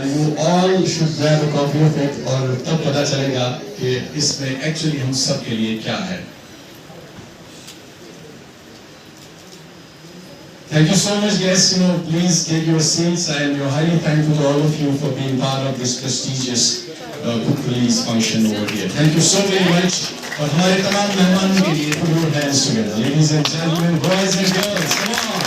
you all should grab a copy of it और तब पता चलेगा कि इसमें actually हम सब के लिए क्या है. Thank you so much, guests. Please take your seats, and we're highly thankful to all of you for being part of this prestigious book release function over here. Thank you so very much. और हमारे तमाम मेहमानों के लिए put your hands together, ladies and gentlemen, boys and girls. Come on.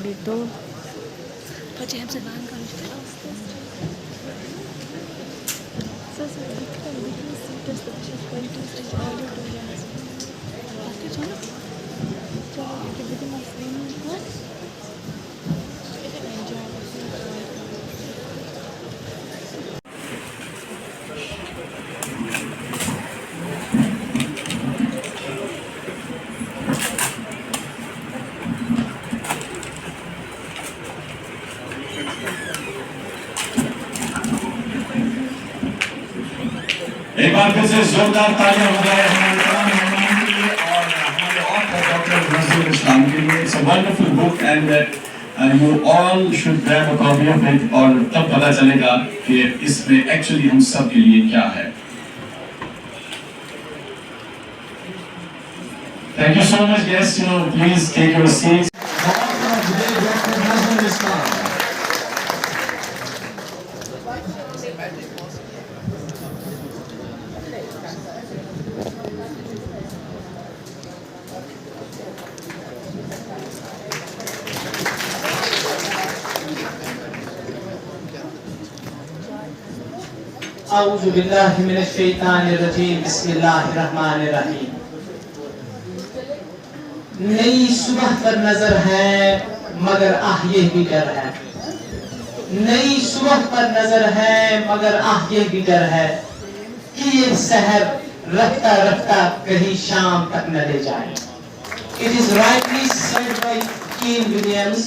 Dito. Pode representar no canal de एक बार फिर से जोरदार तालियां हो जाए हमारे तमाम मेहमानों के लिए और हमारे ऑथर डॉक्टर नज़रुल इस्लाम के लिए. It's a wonderful book and you all should grab a copy of it और तब पता चलेगा कि इसमें actually हम सब के लिए क्या है. Thank you so much, guests. Please take your seats. औज़ु बिल्लाहि मिनश शैतानिर रजीम बिस्मिल्लाहिर रहमानिर रहीम. नई सुबह पर नजर है मगर ये भी डर है. नई सुबह पर नजर है मगर ये भी डर है कि ये शहर रफ्ता रफ्ता कहीं शाम तक न ले जाए. It is rightly said by Kean Williams,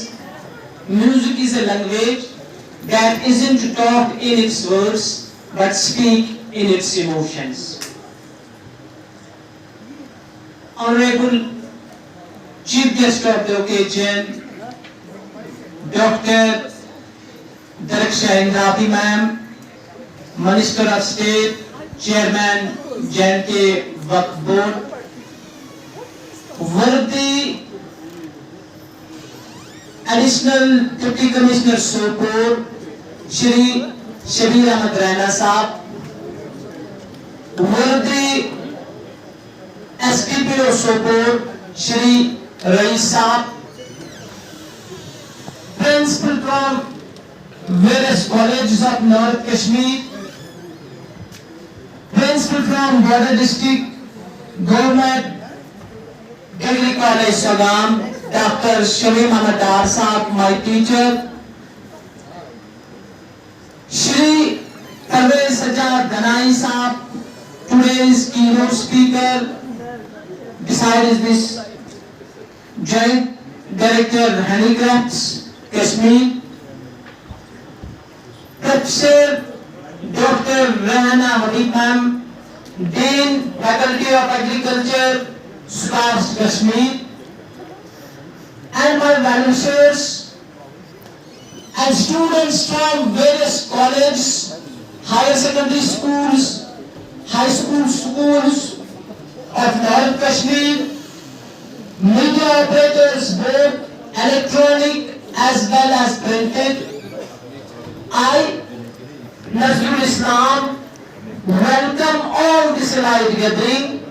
music is a language that isn't taught in its words but speak in its emotions. Honorable Chief Guest of the occasion, Dr. Daraksha Indrabi Ma'am, Minister of State, Chairman, J&K Waqf Board, worthy Additional Deputy Commissioner Sopur, Shri Shabir Ahmad Raina Saab, worthy SPPO Sopur, Shri Rais Saab, Principal from various colleges of North Kashmir, Principal from Border District Government Degree College Sagam, Dr. Shamim Ahmad Dar Saab, my teacher, Shri Parvez Sajjad Ghanai Saab, today's keynote speaker. Besides this, Joint Director Handicrafts, Kashmir, Professor Dr. Rehana Habib Ma'am, Dean Faculty of Agriculture, Scars, Kashmir, and my well-wishers and students from various colleges, higher secondary schools, high schools of North Kashmir, media operators both electronic as well as printed. I, Nazrul Islam, welcome all this live gathering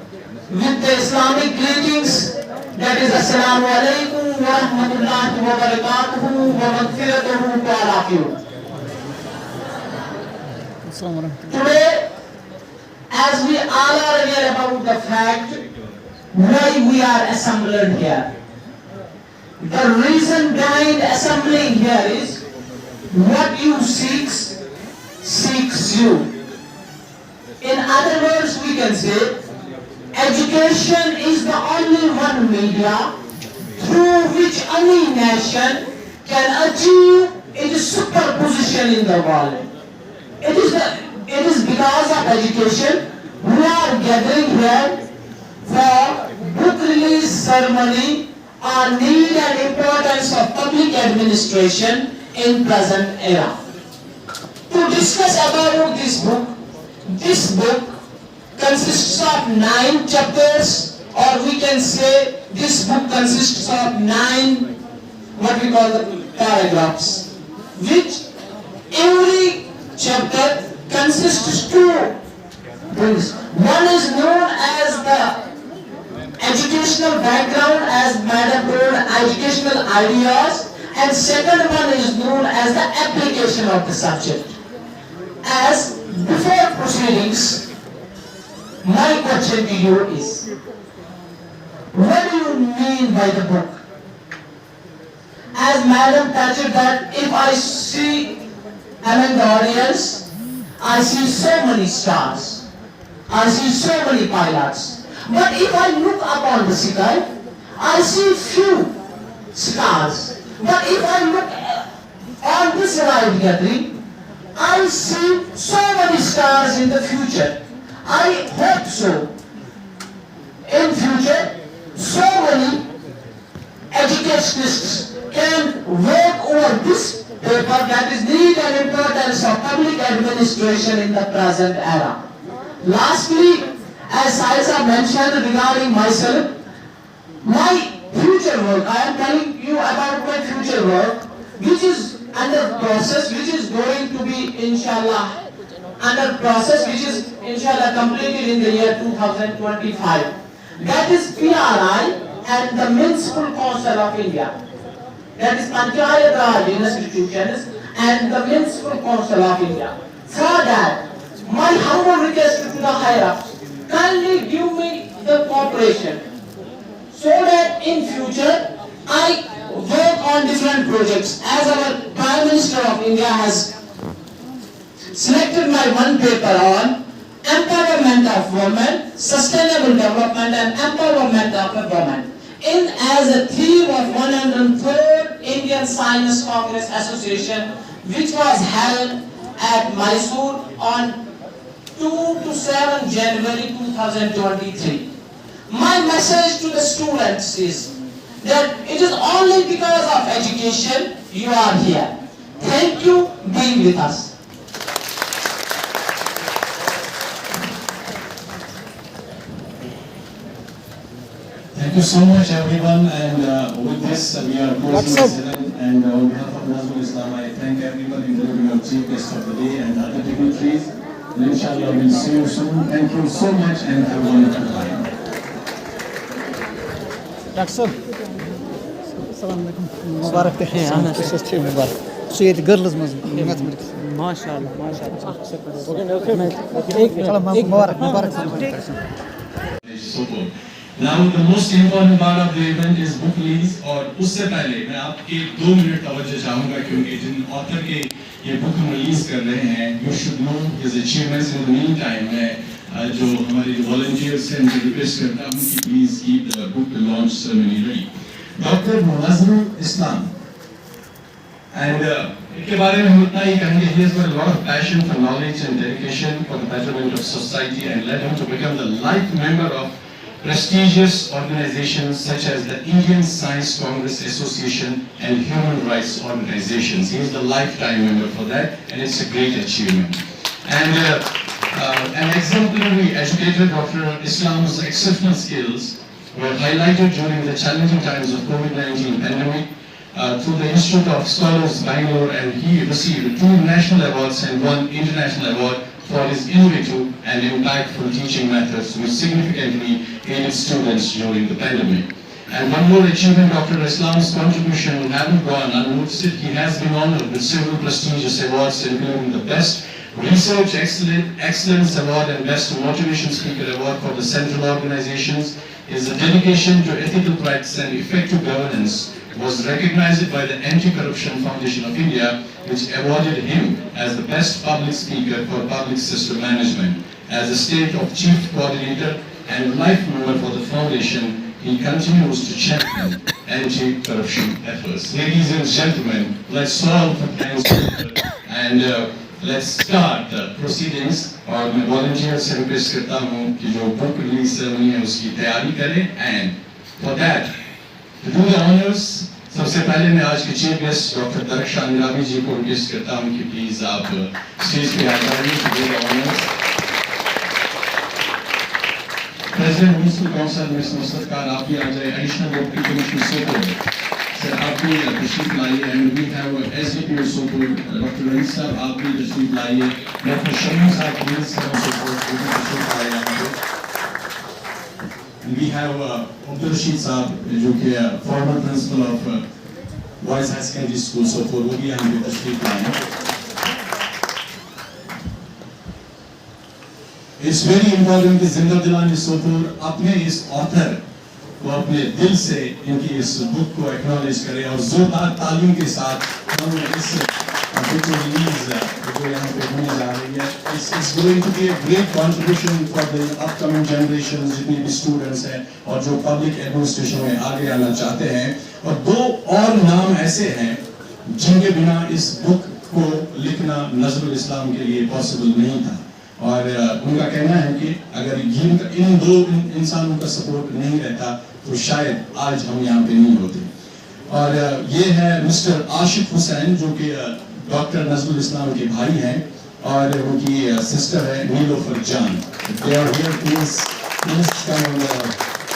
with the Islamic greetings, that is Assalamu alaikum wa rahmatullahi wa barakatuhu wa maghfiratuhu to all of you. Today, as we all are aware about the fact why we are assembled here, the reason behind assembling here is what you seeks you. In other words, we can say education is the media through which any nation can achieve its superposition in the world. It is because of education we are gathering here for book release ceremony on need and importance of public administration in present era. To discuss about this book consists of 9 chapters, or we can say this book consists of 9 what we call the paragraphs, which every chapter consists 2 things. One is known as the educational background, as Madam told, educational ideas, and second one is known as the application of the subject. As before proceedings, my question to you is, what do you mean by the book? As Madam touched that, if I see among the audience, I see so many stars, I see so many pilots. But if I look upon the sky, I see few stars. But if I look on this light gathering, I see so many stars in the future. I hope so. In future, so many educationists can work over this paper, that is need and importance of public administration in the present era. Lastly, as Saisa mentioned regarding myself, my future work, I am telling you about my future work, which is under process, which is going to be inshallah under process, which is inshallah completed in the year 2025. That is PRI and the Municipal Council of India. That is Panchayat Raj institutions and the Municipal Council of India. For that, my humble request to the higher ups, kindly give me the cooperation so that in future I work on different projects. As our Prime Minister of India has selected my one paper on empowerment of women, sustainable development and empowerment of women. In as a theme of 103rd Indian Science Congress Association, which was held at Mysore on 2 to 7 January 2023. My message to the students is that it is only because of education you are here. Thank you for being with us. Thank you so much, everyone. And with this, we are closing the session. And on behalf of Nazrul Islam, I thank everyone, including our chief guest of the day and other dignitaries. And inshallah, we'll see you soon. Thank you so much and have a wonderful time. Doctor, Mubarak teşekkür Mubarak. Suyet girls mathematics. MashaAllah, MashaAllah. Mubarak. So good. Now the most important part of the event is book release. और उससे पहले मैं आपके 2 minute तवज्जो चाहूँगा क्योंकि जिन author के ये बुक हम रिलीज कर रहे हैं, you should know his achievements. In the meantime, मैं जो हमारे volunteers हैं उनको रिक्वेस्ट करता हूँ कि please keep the book launch ceremony ready. Dr. Nazrul Islam. And इनके बारे में हम इतना ही कहेंगे, he has got a lot of passion for knowledge and dedication for the betterment of society and led him to become the life member of prestigious organizations such as the Indian Science Congress Association and human rights organizations. He is the lifetime member for that, and it's a great achievement. And an exemplary educator, Dr. Islam's exceptional skills were highlighted during the challenging times of COVID-19 pandemic through the Institute of Scholars Bangalore, and he received 2 national awards and 1 international award for his innovative and impactful teaching methods which significantly aided students during the pandemic. And one more achievement, Dr. Islam's contribution haven't gone unnoticed. He has been honored with several prestigious awards, including the Best Research Excellence Award and Best Motivation Speaker Award for the central organizations. His dedication to ethical practice and effective governance was recognized by the Anti-Corruption Foundation of India, which awarded him as the best public speaker for public system management. As the state of chief coordinator, and a life mover for the foundation, he continues to champion anti-corruption efforts. Ladies and gentlemen, let's all put hands together and let's start the proceedings. और मैं volunteer से request करता हूँ कि जो book release ceremony है उसकी तैयारी करें, and for that to do the honors, सबसे पहले मैं आज के चीफ गेस्ट डॉक्टर दरक्षा अंद्राबी जी को रिक्वेस्ट करता हूँ कि प्लीज आप स्टेज पे आ जाइए to do the honors. President Municipal Council Ms. Nusrat Khan, आप भी आ जाए. Additional Deputy Commissioner Sopur, sir आप भी तशरीफ लाइए. And we have SDPO Sopur, Dr. Raees साहब आप भी तशरीफ लाइए. Dr. Sharma साहब please Sopur वो भी तशरीफ लाइए यहाँ पे. We have Abdul Rashid साहब जो कि former principal of Boys High Secondary School Sopur, वो भी यहाँ पे तशरीफ लाए. It's very important कि जिंदा दिलाने सोपुर अपने इस ऑथर को अपने दिल से इनकी इस बुक को एक्नॉलेज करें और जोरदार तालीम के साथ हम इस बुक को रिलीज जो यहाँ पे होने जा रही है. It's going to be a great contribution for the upcoming generations जितने भी स्टूडेंट्स हैं और जो पब्लिक एडमिनिस्ट्रेशन में आगे आना चाहते हैं. और दो और नाम ऐसे हैं जिनके बिना इस बुक को लिखना नजरुल इस्लाम के लिए पॉसिबल नहीं था. और उनका कहना है कि अगर इन दो इंसानों का सपोर्ट नहीं रहता तो शायद आज हम यहाँ पे नहीं होते. और ये है मिस्टर आशिक हुसैन जो कि डॉक्टर नजरुल इस्लाम के भाई हैं और उनकी सिस्टर है नीलोफर जान. They are here, please come on the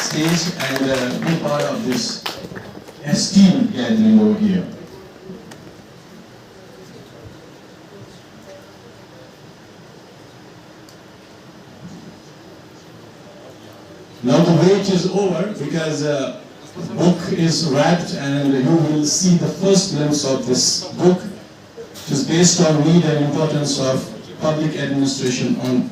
stage and be part of this esteemed gathering over here. Now the wait is over because the book is wrapped and you will see the first glimpse of this book, which is based on need and importance of public administration on.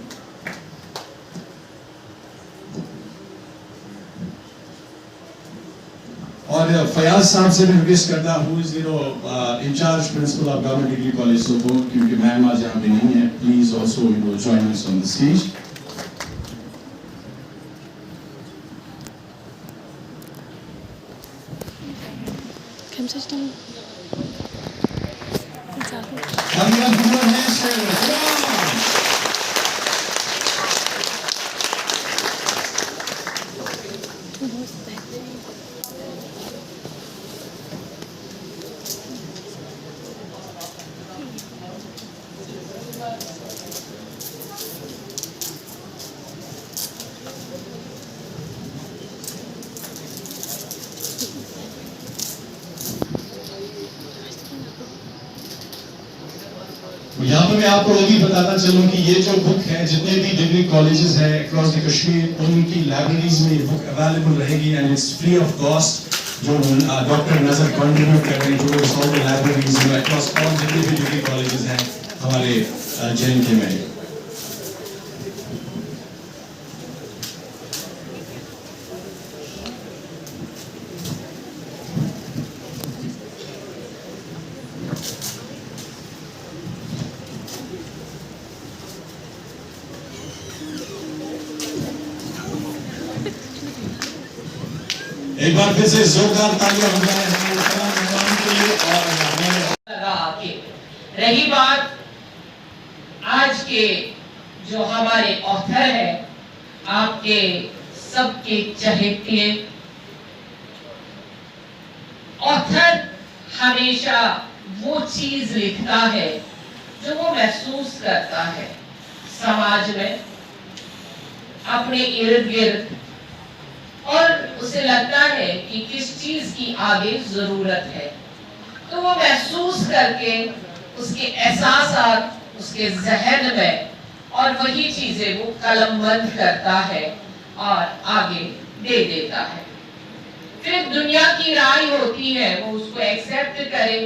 और फयाज साहब से भी request करता हूँ incharge principal of government degree college Sopore, क्योंकि ma'am आज यहाँ पे नहीं है, please also join us on the stage. System. Exactly. यहाँ पे मैं आपको ये भी बताना चलूँ कि ये जो बुक है जितने भी डिग्री कॉलेजेस हैं अक्रॉस द कश्मीर उनकी लाइब्रेरीज में ये बुक अवेलेबल रहेगी and it's free of cost. जो डॉक्टर नजर कंट्रीब्यूट कर रहे हैं जो ऑल द लाइब्रेरीज में अक्रॉस ऑल जितने भी डिग्री कॉलेजेस हैं हमारे JNK में. एक बार फिर से जोरदार तालियां हो जाए हमारे मेहमान के लिए. और रही बात आज के जो हमारे ऑथर है, आपके सबके चहेते ऑथर हमेशा वो चीज लिखता है जो वो महसूस करता है समाज में, अपने इर्द गिर्द, और उसे लगता है कि किस चीज की आगे जरूरत है, तो वो महसूस करके उसके एहसास उसके जहन में और वही चीजें वो कलमबंद करता है और आगे दे देता है. फिर दुनिया की राय होती है वो उसको एक्सेप्ट करे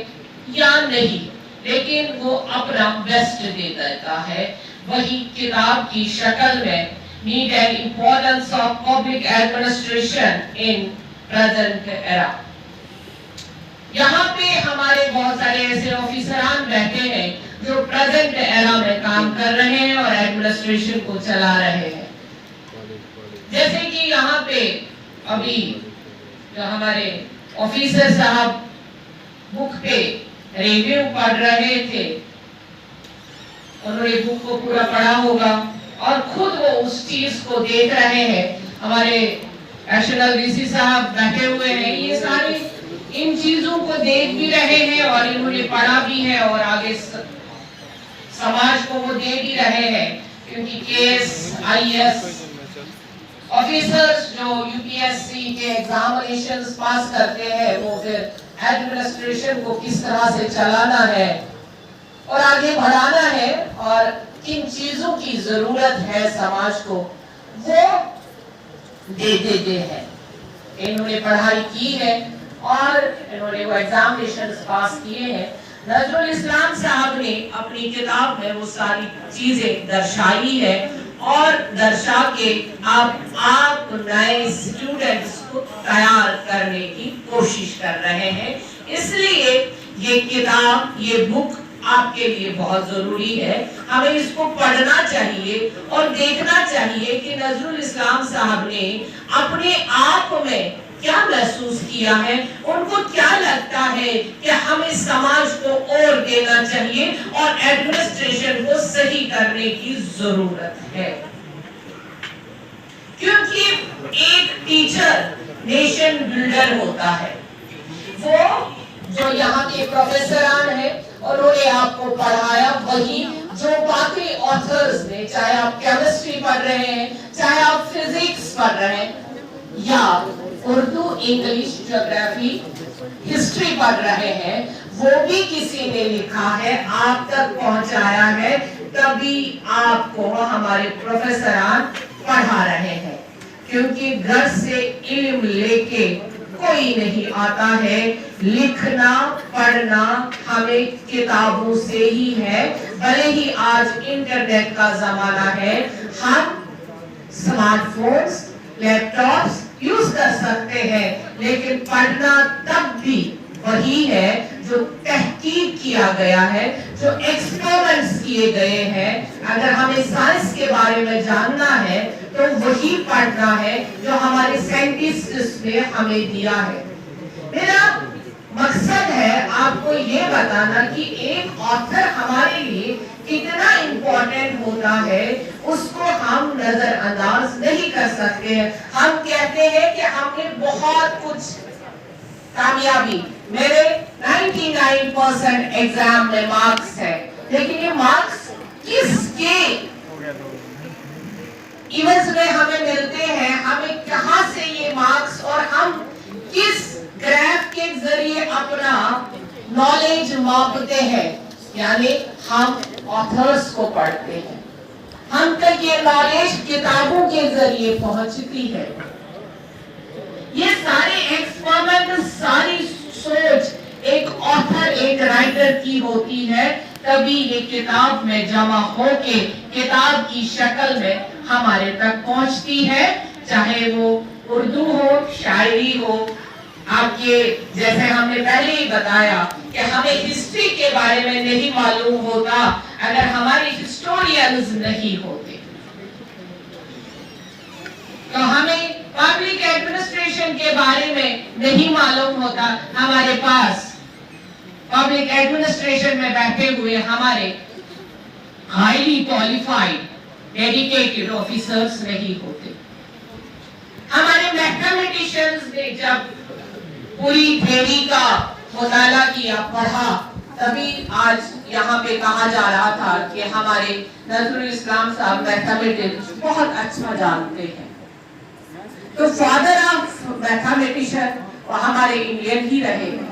या नहीं, लेकिन वो अपना बेस्ट दे देता है. वही किताब की शक्ल में need and importance of public administration in present era. यहाँ पे हमारे बहुत सारे ऐसे ऑफिसरान बैठे हैं जो प्रेजेंट एरा में काम कर रहे हैं और एडमिनिस्ट्रेशन को चला रहे हैं. जैसे कि यहाँ पे अभी जो हमारे ऑफिसर साहब बुक पे रिव्यू पढ़ रहे थे, उन्होंने बुक को पूरा पढ़ा होगा और खुद वो उस चीज को देख रहे हैं। हमारे नेशनल डीसी साहब बैठे हुए हैं, ये सारे इन चीजों को देख भी रहे हैं और इन्होंने पढ़ा भी है और आगे समाज को वो दे भी रहे हैं, क्योंकि केएस आईएएस ऑफिसर्स जो यूपीएससी के एग्जामिनेशंस पास करते हैं, वो फिर एडमिनिस्ट्रेशन को किस तरह से चलाना है और आगे बढ़ाना है और किन चीजों की जरूरत है समाज को, वो दे देते हैं। इन्होंने पढ़ाई की है और इन्होंने वो एग्जामिनेशंस पास किए हैं। नजरुल इस्लाम साहब ने अपनी किताब में वो सारी चीजें दर्शाई है और दर्शा के आप नए स्टूडेंट्स को तैयार करने की कोशिश कर रहे हैं। इसलिए ये किताब, ये बुक आपके लिए बहुत जरूरी है। हमें इसको पढ़ना चाहिए और देखना चाहिए कि नजरुल इस्लाम साहब ने अपने आप में क्या महसूस किया है, उनको क्या लगता है कि हमें समाज को और देना चाहिए और एडमिनिस्ट्रेशन को सही करने की जरूरत है। क्योंकि एक टीचर नेशन बिल्डर होता है। वो जो यहाँ के प्रोफेसरान है उन्होंने आपको पढ़ाया, वही जो बाकी ऑथर्स ने, चाहे आप केमिस्ट्री पढ़ रहे हैं, चाहे आप फिजिक्स पढ़ रहे हैं या उर्दू, इंग्लिश, ज्योग्राफी, हिस्ट्री पढ़ रहे हैं, वो भी किसी ने लिखा है, आप तक पहुंचाया है, तभी आपको हमारे प्रोफेसरान पढ़ा रहे हैं। क्योंकि घर से इल्म लेके कोई नहीं आता है, लिखना पढ़ना हमें किताबों से ही है। भले ही आज इंटरनेट का जमाना है, हम स्मार्टफोन्स, लैपटॉप्स यूज कर सकते हैं, लेकिन पढ़ना तब भी वही है जो तहकीक किया गया है, जो एक्सपेरिमेंट्स किए गए हैं। अगर हमें साइंस के बारे में जानना है तो वही पढ़ना है जो हमारे साइंटिस्ट ने हमें दिया है। मेरा मकसद है आपको ये बताना कि एक ऑथर हमारे लिए कितना इम्पोर्टेंट होता है, उसको हम नजरअंदाज नहीं कर सकते हैं। हम कहते हैं कि हमने बहुत कुछ कामयाबी, मेरे 99% एग्जाम में मार्क्स है, लेकिन ये मार्क्स किसके इवज में हमें मिलते हैं, हमें कहां से ये मार्क्स, और हम किस ग्राफ के जरिए अपना नॉलेज मापते हैं। यानी हम ऑथर्स को पढ़ते हैं, हम तक ये नॉलेज किताबों के जरिए पहुंचती है। ये सारे एक्सपेरिमेंट, सारी सोच एक ऑथर, एक राइटर की होती है, तभी ये किताब में जमा होके किताब की शक्ल में हमारे तक पहुंचती है। चाहे वो उर्दू हो, शायरी हो, आपके जैसे हमने पहले ही बताया कि हमें हिस्ट्री के बारे में नहीं मालूम होता अगर हमारे हिस्टोरियंस नहीं होते, तो हमें पब्लिक एडमिनिस्ट्रेशन के बारे में नहीं मालूम होता। हमारे पास पब्लिक एडमिनिस्ट्रेशन में बैठे हुए हमारे हाईली क्वालिफाइड डेडिकेटेड ऑफिसर्स नहीं होते। हमारे मैथमेटिशियंस ने जब पूरी थ्योरी का मुताला किया, पढ़ा, तभी आज यहाँ पे कहा जा रहा था कि हमारे नजरुल इस्लाम साहब मैथमेटिक्स बहुत अच्छा जानते हैं। तो फादर ऑफ मैथमेटिशियन और हमारे इंडियन ही रहे हैं।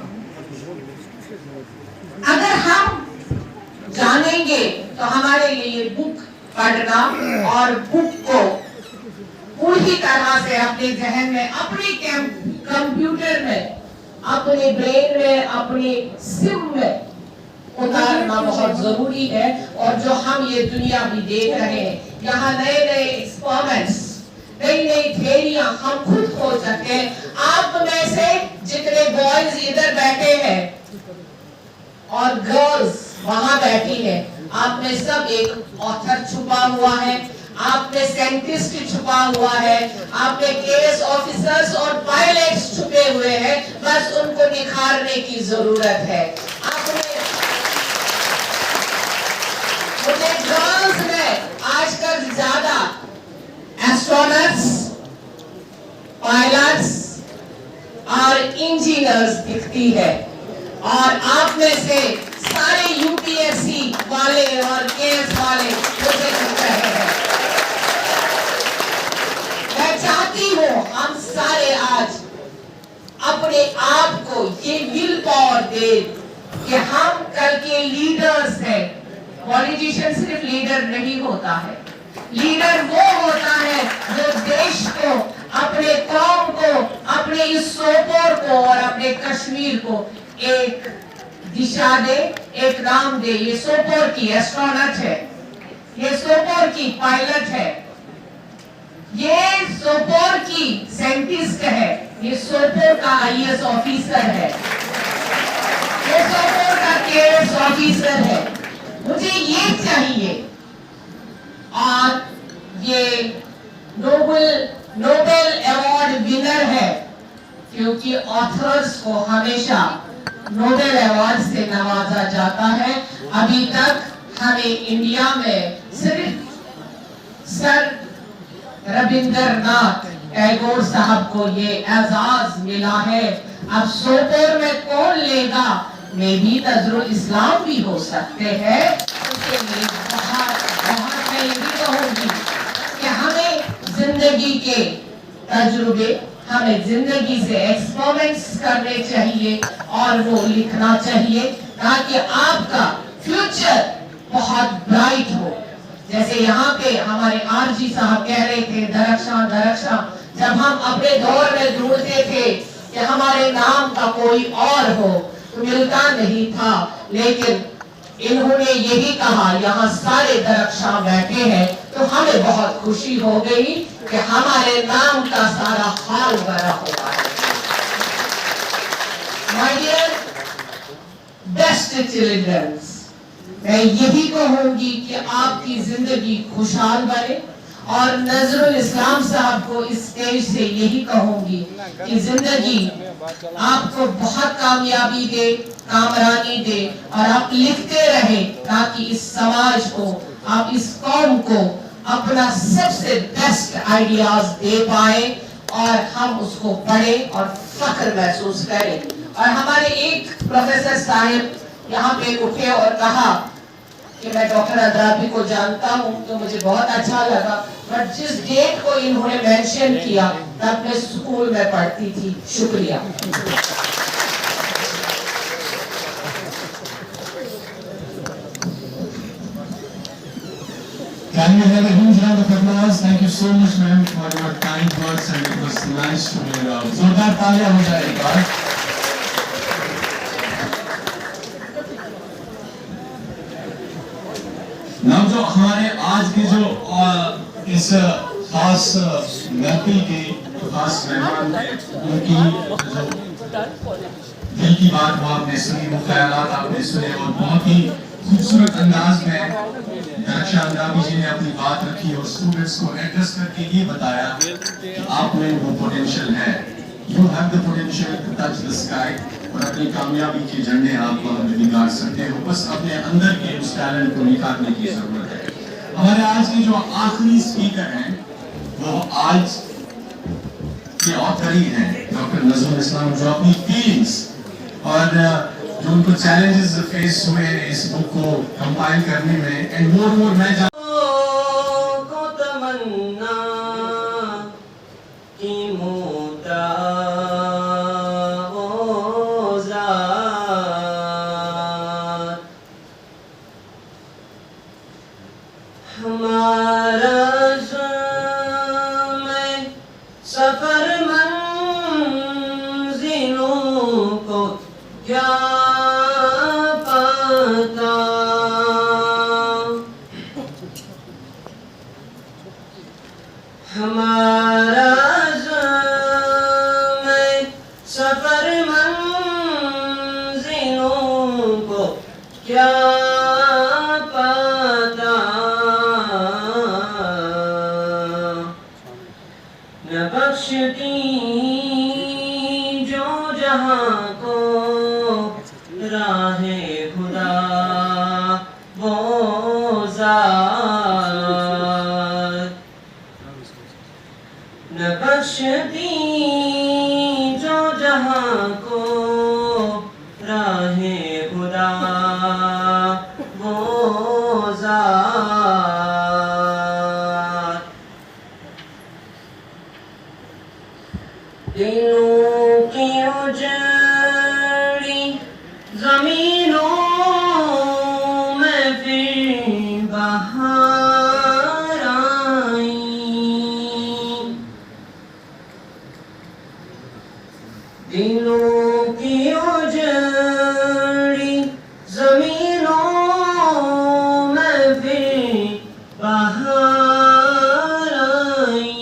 अगर हम जानेंगे तो हमारे लिए बुक पढ़ना और बुक को पूरी तरह से अपने जहन में, अपने कंप्यूटर में, अपने ब्रेन में, अपने सिम में उतारना बहुत जरूरी है। और जो हम ये दुनिया भी देख रहे हैं, यहाँ नए नए एक्सपेरिमेंट्स, नई नई थ्योरियां हम खुद खोज सकते हैं। आप में से जितने बॉयज इधर बैठे हैं और गर्ल्स वहां बैठी है, आप में सब एक ऑथर छुपा हुआ है, आप में साइंटिस्ट छुपा हुआ है, आप में केएस ऑफिसर्स और पायलट्स छुपे हुए हैं, बस उनको निखारने की जरूरत है। आपने मुझे ड्रोन्स में आजकल ज्यादा एस्ट्रोनॉट्स, पायलट्स और इंजीनियर्स दिखती है, और आप में से सारे यूपीएससी वाले और केएस वाले मुझे दिख रहे हैं। मैं चाहती हूँ हम सारे आज अपने आप को ये विल पावर दे कि हम कल के लीडर्स हैं। पॉलिटिशियन सिर्फ लीडर नहीं होता है, लीडर वो होता है जो देश को, अपने कौम को, अपने इस सोपोर को और अपने कश्मीर को एक दिशा दे, एक नाम दे। ये सोपोर की एस्ट्रोनॉट है, ये सोपोर की पायलट है, ये सोपोर की साइंटिस्ट है, ये सोपोर का आईएएस ऑफिसर है, ये सोपोर का केएस ऑफिसर है। मुझे ये चाहिए, और ये नोबेल अवार्ड विनर है, क्योंकि ऑथर्स को हमेशा नोबेल अवार्ड से नवाजा जाता है। अभी तक हमें इंडिया में सिर्फ सर रविंद्रनाथ टैगोर साहब को ये एजाज मिला है। अब सोपोर में कौन लेगा? मे भी नजरुल इस्लाम भी हो सकते हैं। उसके लिए बहुत मैं ये कहूंगी कि हमें जिंदगी के तजुर्बे, हमें जिंदगी से एक्सपेरिमेंट्स करने चाहिए और वो लिखना चाहिए, ताकि आपका फ्यूचर बहुत ब्राइट हो। जैसे यहाँ पे हमारे आरजी साहब कह रहे थे, दरख्शां दरख्शां, जब हम अपने दौर में ढूंढते थे कि हमारे नाम का कोई और हो तो मिलता नहीं था, लेकिन इन्होंने यही कहा, यहाँ सारे दरख्शां बैठे हैं, तो हमें बहुत खुशी हो गई कि हमारे नाम का सारा हाल भरा हुआ है। माय डियर बेस्ट चिल्ड्रंस, मैं यही कहूंगी कि आपकी जिंदगी खुशहाल बने, और नजरुल इस्लाम साहब को इस स्टेज से यही कहूंगी कि जिंदगी आपको बहुत कामयाबी दे, कामरानी दे, और आप लिखते रहे, ताकि इस समाज को, आप इस कौम को अपना सबसे बेस्ट आइडियाज दे पाए, और हम उसको पढ़ें और फख्र महसूस करें। और हमारे एक प्रोफेसर साहब यहाँ पे उठे और कहा कि मैं डॉक्टर अद्राबी को जानता हूँ, तो मुझे बहुत अच्छा लगा, बट जिस डेट को इन्होंने मेंशन किया तब मैं स्कूल में पढ़ती थी। शुक्रिया। Can we have a huge round of applause? Thank you so much, ma'am, for your kind words, and it was nice to be around. जोरदार तालियां हो जाए एक बार। नाम जो हमारे आज के जो इस खास महफिल के खास मेहमान हैं, उनकी जो दिल की बात वो आपने सुनी, वो ख्यालात आपने सुने, और बहुत ही खूबसूरत अंदाज में दरख्शां अंदाबी जी ने अपनी बात रखी और स्टूडेंट्स को एड्रेस करके ये बताया कि आप में वो पोटेंशियल है, you have the potential to touch the sky, और अपनी कामयाबी के झंडे आप निगार सकते हो, बस अपने अंदर के उस टैलेंट को निखारने की जरूरत है। हमारे आज के जो आखिरी स्पीकर हैं वो आज के ऑथर ही हैं, डॉक्टर नजरुल इस्लाम, जो अपनी फीलिंग्स और जो उनको चैलेंजेस फेस हुए इस बुक को कंपाइल करने में, एंड मोर मैं सफर मंजिलों को क्या पता, हमारा सफर मंजिलों को क्या पता, जहां को राहे खुदा वो ज़ात न बख्शती जो जहां को राहे खुदा वो ज़ात दिलों की उजड़ी ज़मीनों में फिर बहार आई दिलों की उजड़ी ज़मीनों में फिर बहार आई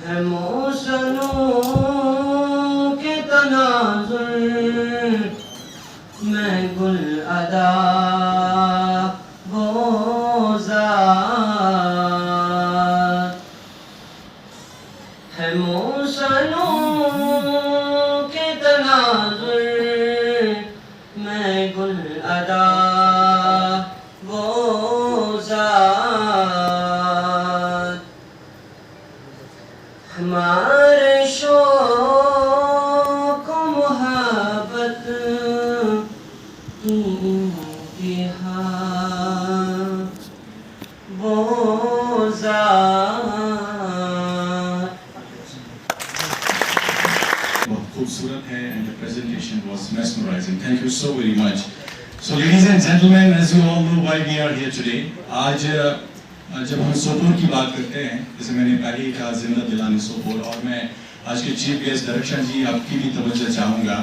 है मौसमों के तनाज़ुर मैं गुल अदा वो ज़ात है मौसमों के तनाज़ुर मैं गुल अदा वो ज़ात हमारे शौक़ व मोहब्बत की इंतहा वो ज़ात बहुत खूबसूरत है and the presentation was mesmerizing. Thank you so very much. So ladies and gentlemen, as you all know why we are here today. आज जब हम सोपोर की बात करते हैं, जैसे मैंने पहले ही कहा जिंदा दिलाने सोपोर, और मैं आज के चीफ गेस्ट दरख्शान जी आपकी भी तवज्जो चाहूँगा।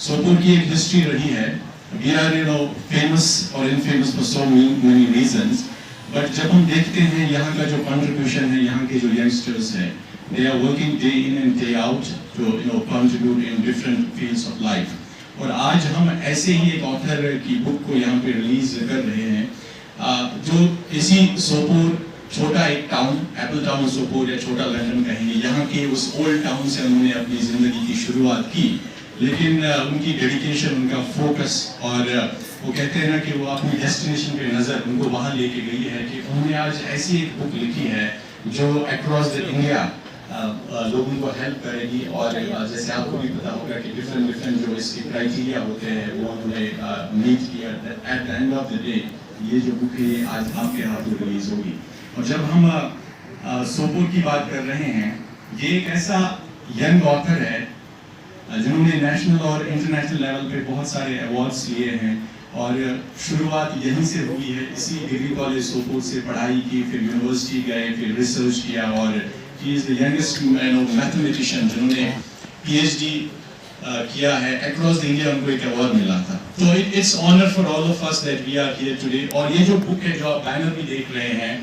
सोपोर की एक हिस्ट्री रही है। We are famous or infamous for so many reasons, but जब हम देखते हैं यहाँ का जो contribution है, यहाँ के जो youngsters हैं, they are working day in and day out to contribute in different fields of life. और आज हम ऐसे ही एक ऑथर की बुक को यहाँ पे रिलीज कर रहे हैं जो इसी सोपोर, छोटा एक टाउन, एप्पल टाउन सोपोर या छोटा लंदन कहेंगे, यहाँ के उस ओल्ड टाउन से उन्होंने अपनी जिंदगी की शुरुआत की, लेकिन उनकी डेडिकेशन, उनका फोकस, और वो कहते हैं ना कि वो अपनी डेस्टिनेशन पे नज़र उनको वहाँ लेके गई है कि उन्होंने आज ऐसी एक बुक लिखी है जो अक्रॉस द इंडिया लोगों को हेल्प करेगी। और जैसे आपको भी पता होगा कि डिफरेंट जो इसके क्राइटेरिया होते हैं वो उन्होंने मीट किया। At the end of the day ये जो बुक है आज आपके हाथों रिलीज होगी। और जब हम सोपोर की बात कर रहे हैं, ये एक ऐसा यंग ऑथर है जिन्होंने नेशनल और इंटरनेशनल लेवल पे बहुत सारे अवार्ड्स लिए हैं, और शुरुआत यहीं से हुई है। इसी डिग्री कॉलेज सोपोर से पढ़ाई की, फिर यूनिवर्सिटी गए, फिर रिसर्च किया, और he is the youngest mathematician जिन्होंने PhD किया है। अक्रॉस द इंडिया उनको एक अवार्ड मिला था। तो it's honour for all of us that we are here today. और ये जो बुक है, जो आप बैनर भी देख रहे हैं,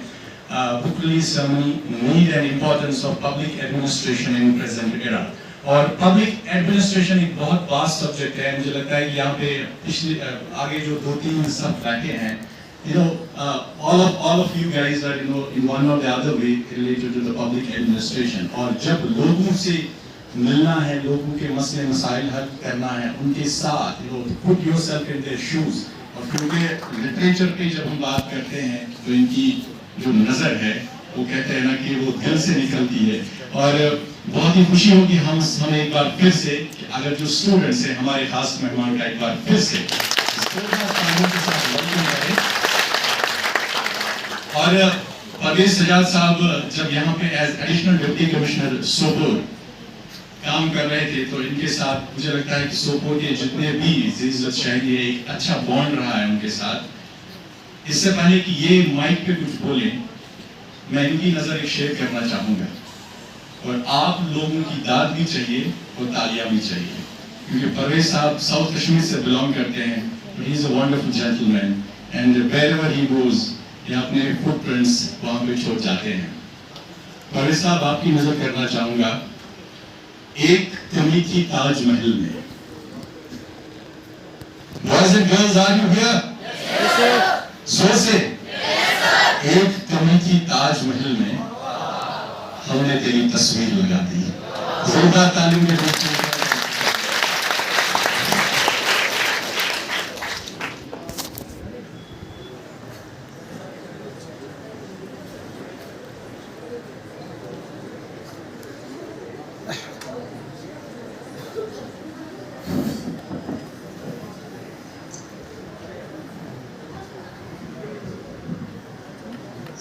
book release ceremony, need and importance of public administration in present era. और पब्लिक एडमिनिस्ट्रेशन एक बहुत वास्ट सब्जेक्ट है। मुझे लगता है कि यहाँ पे पिछले आगे जो 2-3 सब बैठे हैं, all of you guys are in one or the other way related to the public administration। और जब लोगों से मिलना है, लोगों के मसले मसाइल हल करना है, उनके साथ put yourself in their shoes। और क्योंकि लिटरेचर पे जब हम बात करते हैं तो इनकी जो नज़र है वो कहते हैं ना कि वो दिल से निकलती है। और बहुत ही खुशी होगी हम एक बार फिर से, अगर जो स्टूडेंट्स हैं, हमारे खास मेहमान का एक बार फिर से और परवेज सजाद साहब जब यहाँ पे as additional deputy commissioner Sopore काम कर रहे थे, तो इनके साथ मुझे लगता है कि सोपोर के जितने भी इज्जत शहरी है, एक अच्छा बॉन्ड रहा है उनके साथ। इससे पहले कि ये माइक पे कुछ बोले, मैं इनकी नजर एक शेयर करना चाहूंगा, और आप लोगों की दाद भी चाहिए और तालियां भी चाहिए, क्योंकि परवेज साहब साउथ कश्मीर से बिलोंग करते हैं। He is a wonderful gentleman and wherever he goes, ये अपने फुटप्रिंट्स वहां पे छोड़ जाते हैं। परवेज साहब, आपकी नजर करना चाहूंगा, एक कमी थी ताजमहल में। Boys and girls, are you here? जोर से। एक कमी थी ताजमहल में, हमने तेरी तस्वीर लगा दी। जोरदार तालीम के साथ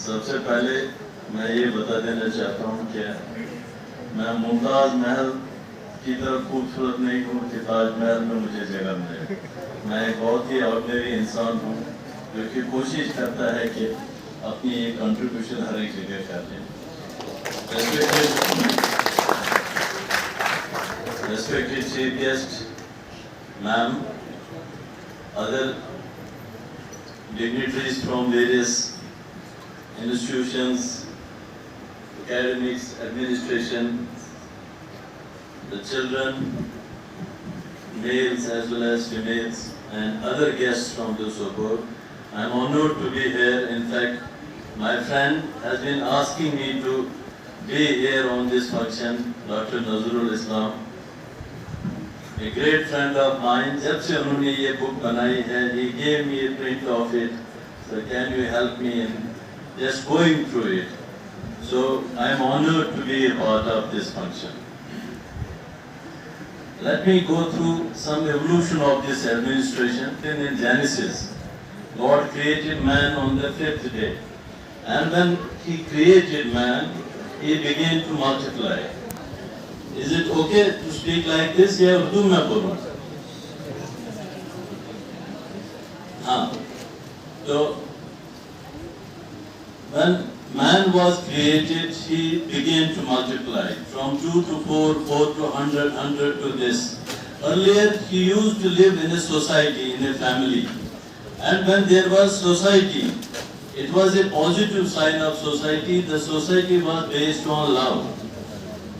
सबसे पहले मैं ये बता देना चाहता हूँ कि मैं मुमताज महल की तरह खूबसूरत नहीं हूँ कि ताजमहल में मुझे जगह मिले। मैं एक बहुत ही ऑर्डिनरी इंसान हूँ जो कि कोशिश करता है कि अपनी एक कंट्रीब्यूशन हर एक जगह कर दें। Respected Chief Guest, ma'am, other dignitaries from various institutions, academics, administration, the children, males as well as females, and other guests from the suburb. I am honored to be here. In fact, my friend has been asking me to be here on this function, Dr. Nazrul Islam. A great friend of mine, जब से उन्होंने ये book बनाई है, he gave me a print of it. So can you help me in just going through it? So I am honored to be a part of this function. Let me go through some evolution of this administration. In Genesis, God created man on the 5th day. And when He created man, He began to multiply. Is it okay to speak like this? या उर्दू में बोलूँ? हाँ, तो when man was created, he began to multiply from 2 to 4, 4 to 100, 100 to this. Earlier, he used to live in a society, in a family. And when there was society, it was a positive sign of society. The society was based on love.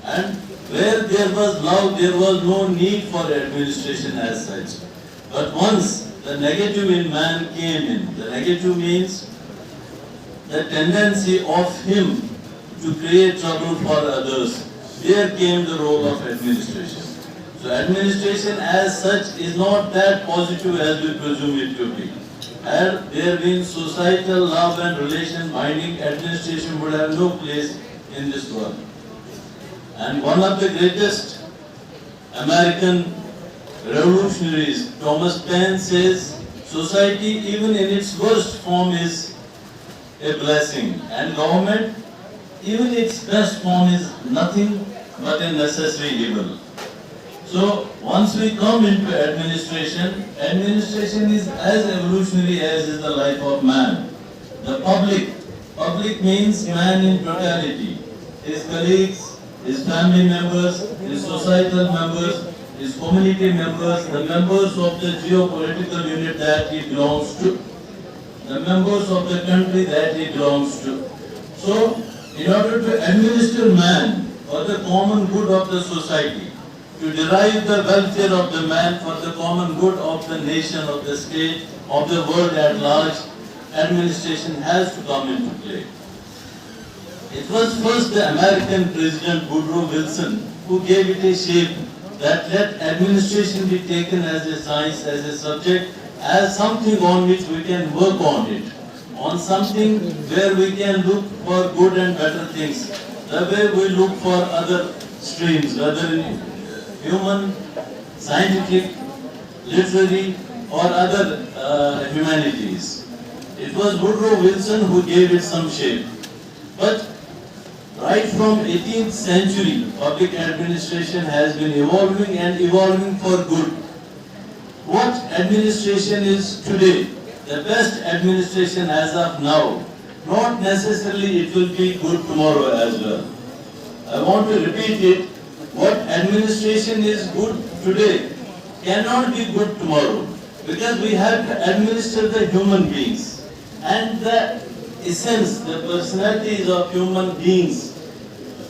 And where there was love, there was no need for administration as such. But once the negative in man came in, the negative means the tendency of him to create trouble for others, there came the role of administration. So administration as such is not that positive as we presume it to be. Had there been societal love and relation binding, administration would have no place in this world. And one of the greatest American revolutionaries, Thomas Paine, says, society even in its worst form is a blessing, and government, even its best form, is nothing but a necessary evil. So once we come into administration, administration is as evolutionary as is the life of man. The public means man in totality, his colleagues, his family members, his societal members, his community members, the members of the geopolitical unit that he belongs to, the members of the country that he belongs to. So, in order to administer man for the common good of the society, to derive the welfare of the man for the common good of the nation, of the state, of the world at large, administration has to come into play. It was first the American President Woodrow Wilson who gave it a shape that let administration be taken as a science, as a subject, as something on which we can work on it, on something where we can look for good and better things, the way we look for other streams, whether in human, scientific, literary, or other humanities. It was Woodrow Wilson who gave it some shape. But right from 18th century, public administration has been evolving and evolving for good. What administration is today, the best administration as of now, not necessarily it will be good tomorrow as well. I want to repeat it. What administration is good today cannot be good tomorrow, because we have to administer the human beings. And the essence, the personalities of human beings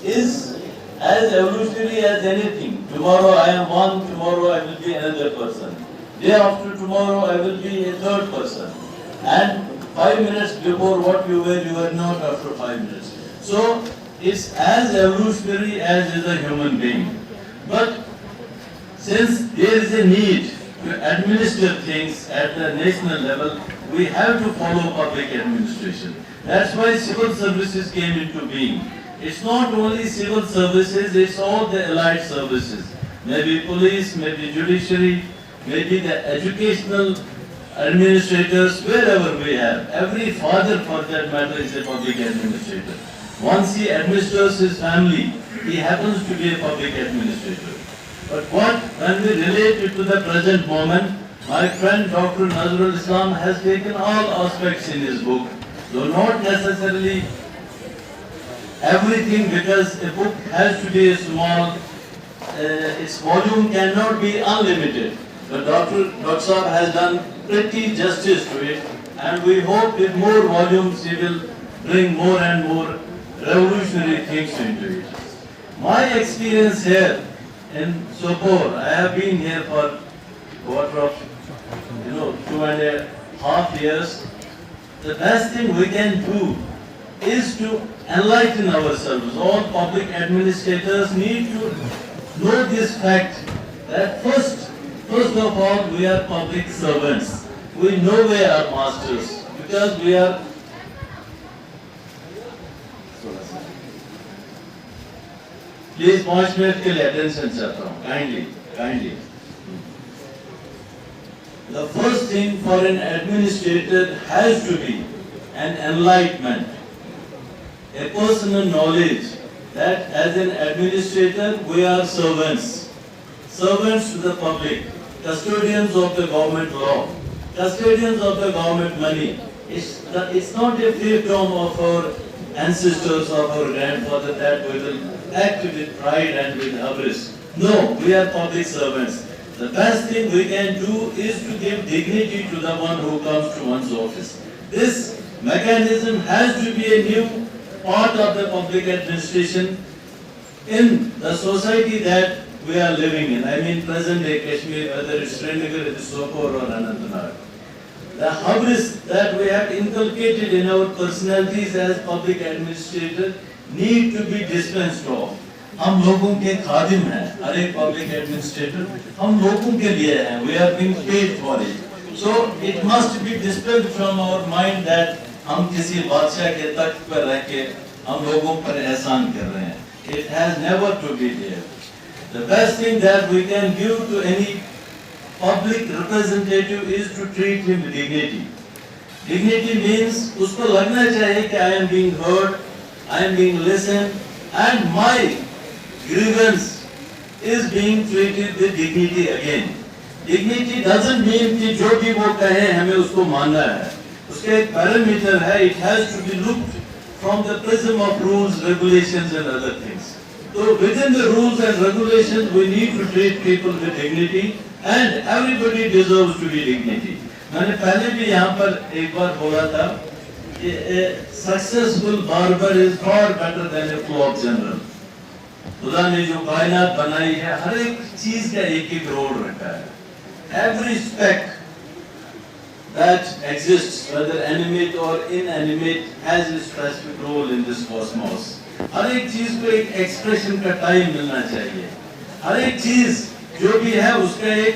is as evolutionary as anything. Tomorrow I am one, tomorrow I will be another person. Day after tomorrow I will be a third person. And 5 minutes before what you were not after 5 minutes. So it's as evolutionary as is a human being. But since there is a need to administer things at the national level, we have to follow public administration. That's why civil services came into being. It's not only civil services, it's all the allied services. Maybe police, maybe judiciary, maybe the educational administrators, wherever we have. Every father, for that matter, is a public administrator. Once he administers his family, he happens to be a public administrator. But when we relate it to the present moment, my friend Dr. Nazrul Islam has taken all aspects in his book, though not necessarily everything, because a book has to be a small, its volume cannot be unlimited. But Dr. Saab has done pretty justice to it, and we hope with more volumes he will bring more and more revolutionary things into it. My experience here in Sopore, I have been here for quarter of 2.5 years. The best thing we can do is to enlighten ourselves. All public administrators need to know this fact that first of all, we are public servants. We know we are masters because we are. Please, 5 minutes के लिए attention चाहता हूँ, kindly. The first thing for an administrator has to be an enlightenment, a personal knowledge that as an administrator we are servants to the public, custodians of the government law, custodians of the government money. It's not a fiefdom of our ancestors, of our grandfather that we will act with pride and with hubris. No, we are public servants. The best thing we can do is to give dignity to the one who comes to one's office. This mechanism has to be a new part of the public administration in the society that we are living in. I mean present day Kashmir, whether it's Srinagar, it's Sopore or Anantnag. The hubris that we have inculcated in our personalities as public administrators need to be dispensed of. हम लोगों के खादिम हैं, हर एक public administrator हम लोगों के लिए हैं. We are being paid for it. So it must be dispelled from our mind that हम किसी बादशाह के तख्त पर रह के हम लोगों पर एहसान कर रहे हैं. It has never to be there. The best thing that we can give to any public representative is to treat him with dignity. Dignity means उसको लगना चाहिए कि I am being heard, I am being listened, and my grievance is being treated with dignity again. Dignity doesn't mean कि जो भी वो कहे हमें उसको मानना है. उसका एक पैरामीटर है. It has to be looked from the prism of rules, regulations and other things. So within the rules and regulations we need to treat people with dignity, and everybody deserves to be dignity. मैंने पहले भी यहाँ पर एक बार बोला था कि a successful barber is far better than a cloth general. खुदा ने जो कायनात बनाई है हर एक चीज का एक एक रोल रखा है. Every speck that exists, whether animate or inanimate, has a specific role in this cosmos. हर एक चीज को एक एक्सप्रेशन का टाइम मिलना चाहिए. हर एक चीज जो भी है उसका एक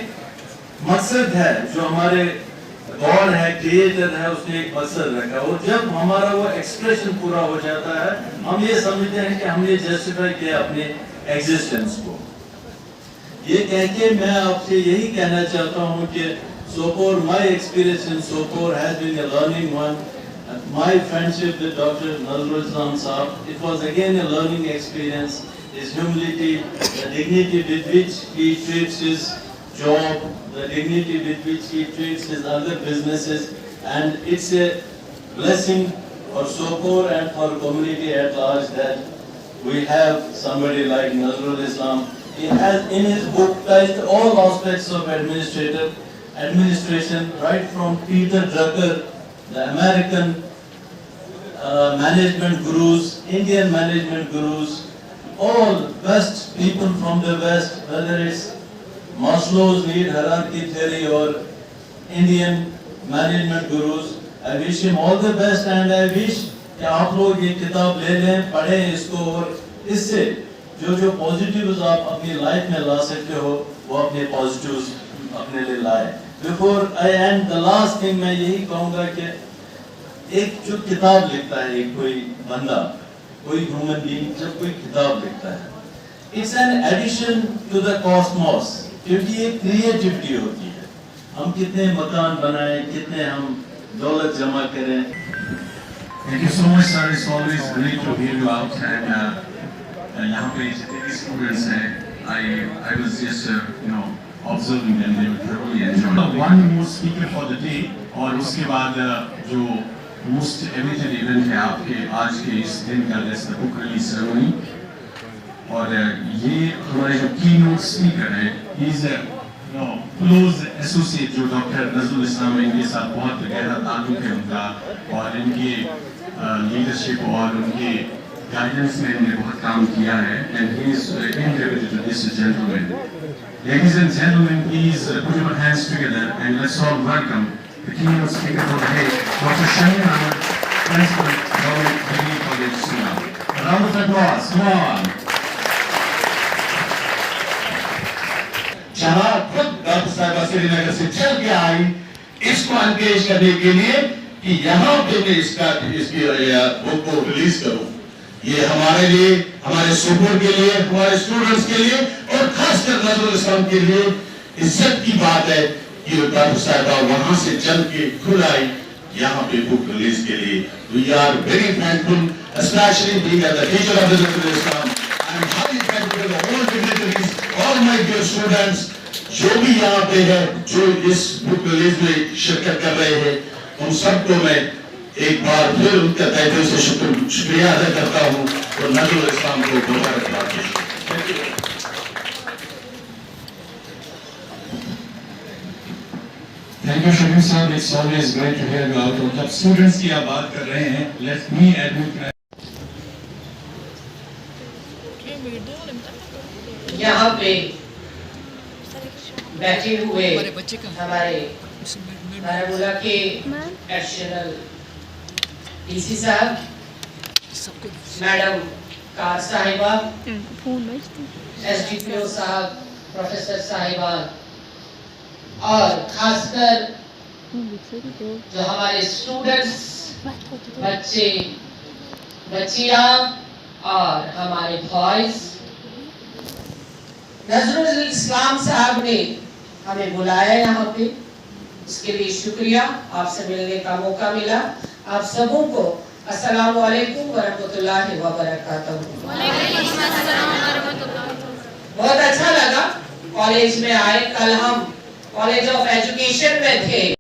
मकसद है. जो हमारे गॉड है, क्रिएटर है, उसने एक मकसद रखा. और जब हमारा वो एक्सप्रेशन पूरा हो जाता है हम ये समझते हैं कि हमने जस्टिफाई किया अपने एग्जिस्टेंस को. ये कह के मैं आपसे यही कहना चाहता हूँ कि Sopore, my experience in Sopore has been a learning one. My friendship with Dr. Nazrul Islam Saab, it was again a learning experience. His humility, the dignity with which he treats his job, the dignity with which he treats his other businesses, and it's a blessing for Sopore and for community at large that we have somebody like Nazrul Islam. He has in his book touched all aspects of administration, right from Peter Drucker, the American management gurus, Indian management gurus, all best people from the West, whether it's Maslow's need hierarchy theory or Indian management gurus. I wish him all the best, and I wish कि आप लोग ये किताब ले लें, पढ़ें इसको, और इससे जो पॉजिटिव्स आप अपनी लाइफ में ला सकते हो वो अपने पॉजिटिव्स अपने लिए लाए। Before I and the last thing मैं यही कहूँगा कि एक जो किताब लिखता है कोई बंदा, कोई ह्यूमन बीइंग जब कोई किताब लिखता है, it's an addition to the cosmos, क्योंकि ये क्रिएटिविटी होती है। हम कितने मकान बनाएं, कितने हम दौलत जमा करें। Thank you so much, sir. It's always great to hear you out. And यहाँ पे जितने भी students हैं, I was just observing them. They were thoroughly enjoying. One more speaker for the day, और उसके बाद जो most awaited event है आपके आज के इस दिन का, that's the book release ceremony. और ये हमारे जो keynote speaker है, he's a क्लोज एसोसिएट जो डॉक्टर नजरुल इस्लाम, इनके साथ बहुत गहरा ताल्लुक है उनका, और इनके लीडरशिप और उनके गाइडेंस में इन्होंने बहुत काम किया है। And he is interviewed to this gentleman. Ladies and gentlemen, please put your hands together and let's all welcome the keynote speaker for the day, Dr. Shamim Ahmed, President, Government Degree College, Sunnah. A round of applause, come on. जहाँ खुद doctor साहिबा श्रीनगर से चल के आई इसको encourage करने के लिए कि यहाँ पे मैं इसकी बुक को रिलीज करूँ। ये हमारे लिए, हमारे सुपर के लिए, हमारे स्टूडेंट्स के लिए और खासकर नजरुल इस्लाम के लिए इज्जत की बात है कि डॉक्टर साहिबा वहाँ से चल के खुद आई यहाँ पे बुक रिलीज के लिए। We are very thankful, specially being as the teacher of Nazrul Islam. I am highly thankful to all dignitaries, all my dear students, जो भी यहाँ पे है, जो इस बुक रिलीज में शिरकत कर रहे हैं, उन सबको मैं एक बार फिर उनका तहे दिल से शुक्रिया अदा करता हूँ और नजरुल इस्लाम को मुबारकबाद देता हूँ। Thank you, Shamim sir. It's always great to hear you out. और जब स्टूडेंट्स की आप बात कर रहे हैं, let me admit यहाँ पे बैठे हुए हमारे बारामूला के एडिशनल डीसी साहब, मैडम कार साहिबा, एसडीपीओ साहब, प्रोफेसर साहिबा, और खासकर जो हमारे स्टूडेंट्स, बच्चे, बच्चियां और हमारे बॉयज, नजरुल इस्लाम साहब ने हमें बुलाया यहाँ पे, उसके लिए शुक्रिया। आपसे मिलने का मौका मिला। आप सबों को अस्सलाम वालेकुम व रहमतुल्लाहि व बरकातहू। बहुत अच्छा लगा कॉलेज में आए। कल हम कॉलेज ऑफ एजुकेशन में थे